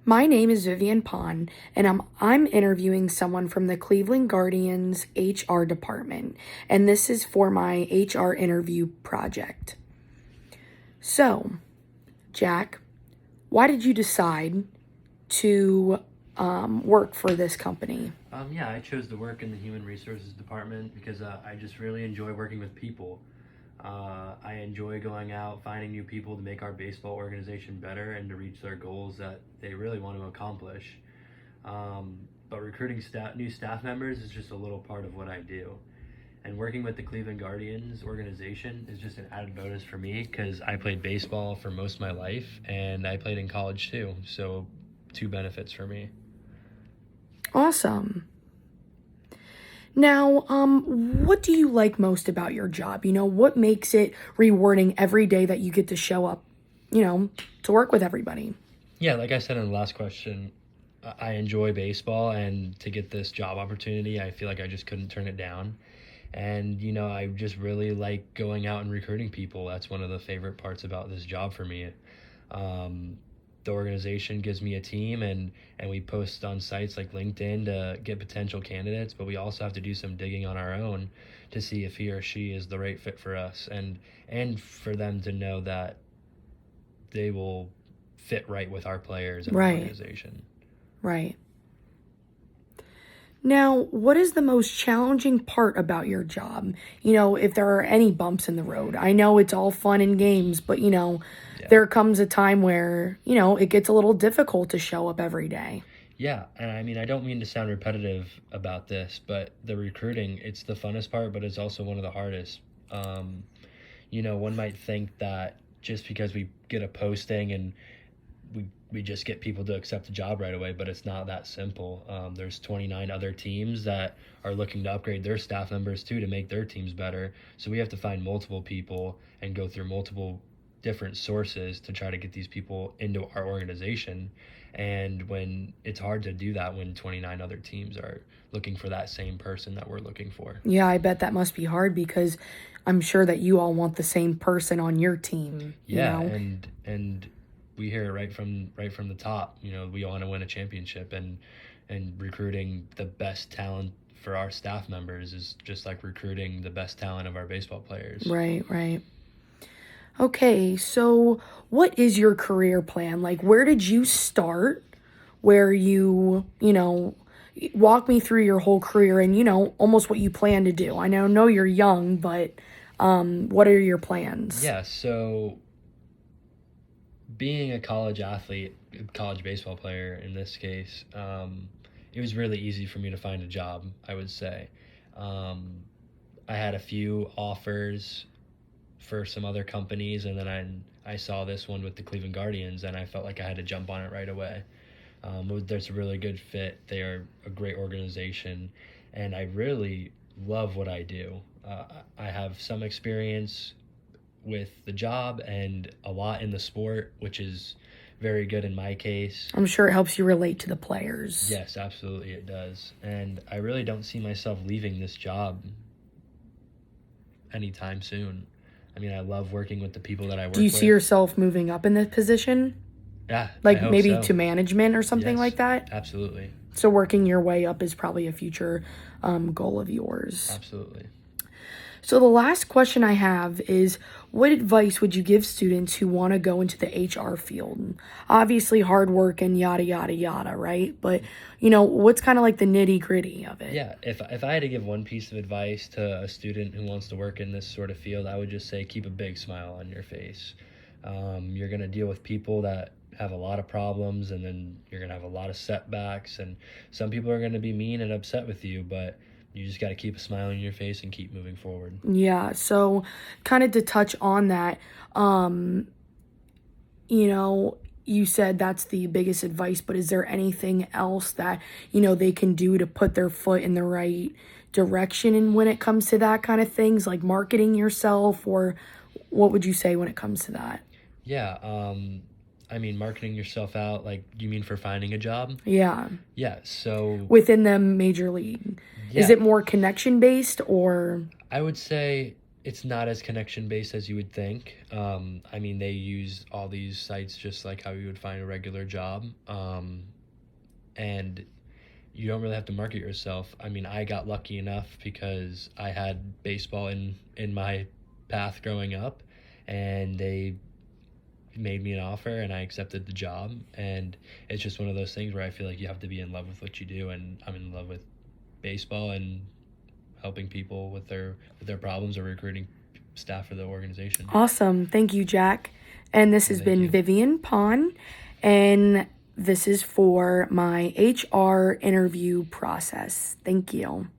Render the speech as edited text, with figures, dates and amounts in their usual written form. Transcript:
My name is Vivian Pond, and I'm interviewing someone from the Cleveland Guardians HR department, and this is for my HR interview project. So, Jack, why did you decide to work for this company? Yeah, I chose to work in the human resources department because I just really enjoy working with people. I enjoy going out, finding new people to make our baseball organization better and to reach their goals that they really want to accomplish. But recruiting new staff members is just a little part of what I do. And working with the Cleveland Guardians organization is just an added bonus for me because I played baseball for most of my life and I played in college too. So, two benefits for me. Awesome. Now, what do you like most about your job? What makes it rewarding every day that you get to show up, to work with everybody? Yeah, like I said in the last question, I enjoy baseball, and to get this job opportunity, I feel like I just couldn't turn it down. And, I just really like going out and recruiting people. That's one of the favorite parts about this job for me. Um, the organization gives me a team, and we post on sites like LinkedIn to get potential candidates, but we also have to do some digging on our own to see if he or she is the right fit for us, and for them to know that they will fit right with our players and our Right, organization. right. Now, what is the most challenging part about your job? If there are any bumps in the road. I know it's all fun and games, but Yeah. there comes a time where, it gets a little difficult to show up every day. Yeah, and I mean, I don't mean to sound repetitive about this, but the recruiting, it's the funnest part, but it's also one of the hardest. Um, one might think that just because we get a posting and we just get people to accept the job right away, but it's not that simple. There's 29 other teams that are looking to upgrade their staff members too to make their teams better. So we have to find multiple people and go through multiple different sources to try to get these people into our organization. And when it's hard to do that when 29 other teams are looking for that same person that we're looking for. Yeah, I bet that must be hard because I'm sure that you all want the same person on your team, Yeah, and we hear it right from the top. We want to win a championship, and recruiting the best talent for our staff members is just like recruiting the best talent of our baseball players. Right, right. Okay, so what is your career plan? Like, where did you start? Where walk me through your whole career and, almost what you plan to do. I know you're young, but what are your plans? Yeah, so being a college athlete, a college baseball player in this case, it was really easy for me to find a job, I would say. Um, I had a few offers for some other companies, and then I saw this one with the Cleveland Guardians, and I felt like I had to jump on it right away. There's a really good fit. They are a great organization, and I really love what I do. I have some experience with the job and a lot in the sport, which is very good in my case. I'm sure it helps you relate to the players. Yes, absolutely it does. And I really don't see myself leaving this job anytime soon. I mean, I love working with the people that I work Do you with. see yourself moving up in this position? Yeah, I Like hope maybe so. to management or something Yes, like that? absolutely. So working your way up is probably a future goal of yours. Absolutely. So the last question I have is, what advice would you give students who want to go into the HR field? Obviously hard work and yada, yada, yada, right? But, what's kind of like the nitty gritty of it? Yeah, if I had to give one piece of advice to a student who wants to work in this sort of field, I would just say keep a big smile on your face. You're going to deal with people that have a lot of problems, and then you're going to have a lot of setbacks, and some people are going to be mean and upset with you, but you just got to keep a smile on your face and keep moving forward. Yeah, so kind of to touch on that, you said that's the biggest advice, but is there anything else that, they can do to put their foot in the right direction and when it comes to that kind of things, like marketing yourself, or what would you say when it comes to that? Yeah, I mean, marketing yourself out, like, you mean for finding a job? Yeah, Yeah, so, within the major league. Is yeah, it more connection based or I would say it's not as connection based as you would think. I mean, they use all these sites just like how you would find a regular job. And you don't really have to market yourself. I mean, I got lucky enough because I had baseball in my path growing up, and they made me an offer and I accepted the job. And it's just one of those things where I feel like you have to be in love with what you do, and I'm in love with baseball and helping people with their problems or recruiting staff for the organization. Awesome. Thank you, Jack. And this has Thank been you. Vivian Pon, and this is for my HR interview process. Thank you.